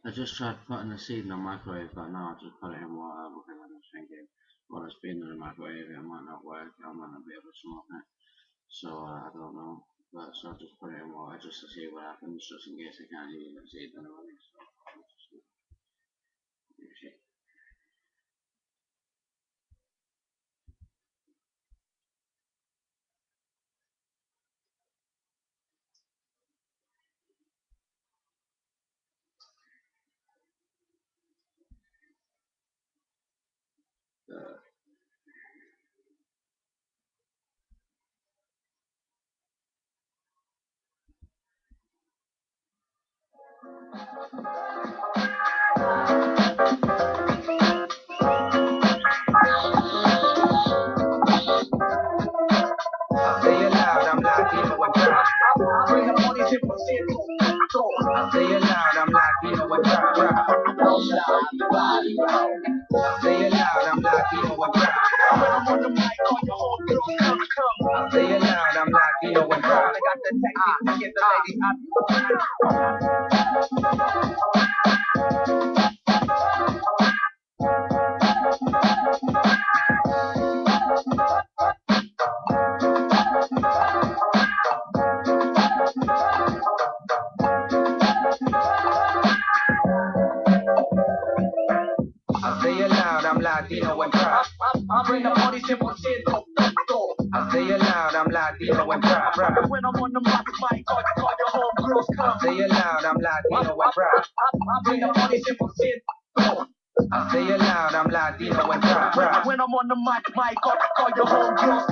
I just tried putting the seed in the microwave, but now I just put it in water because I'm just thinking, well, it's been in the microwave, it might not work, I might not be able to smoke it. So I don't know, but so I just put it in water just to see what happens, just in case I can't use the seed anyway. So I say it loud, I'm Latino and proud. I bring the money to I say it loud, I'm Latino and proud. I say it loud, I'm Latino and proud. When I'm on the mic, all your homegirls come. I say it loud, I'm Latino and proud. I got the technique to get the ladies I say it loud, I'm Latino and proud. I bring the money to I say it loud, I'm Latino and proud. When I'm on the mic, all your homegirls come. I say it loud, I'm Latino and proud. I bring the money to I say it loud, I'm Latino and proud. When I'm on the mic, all your homegirls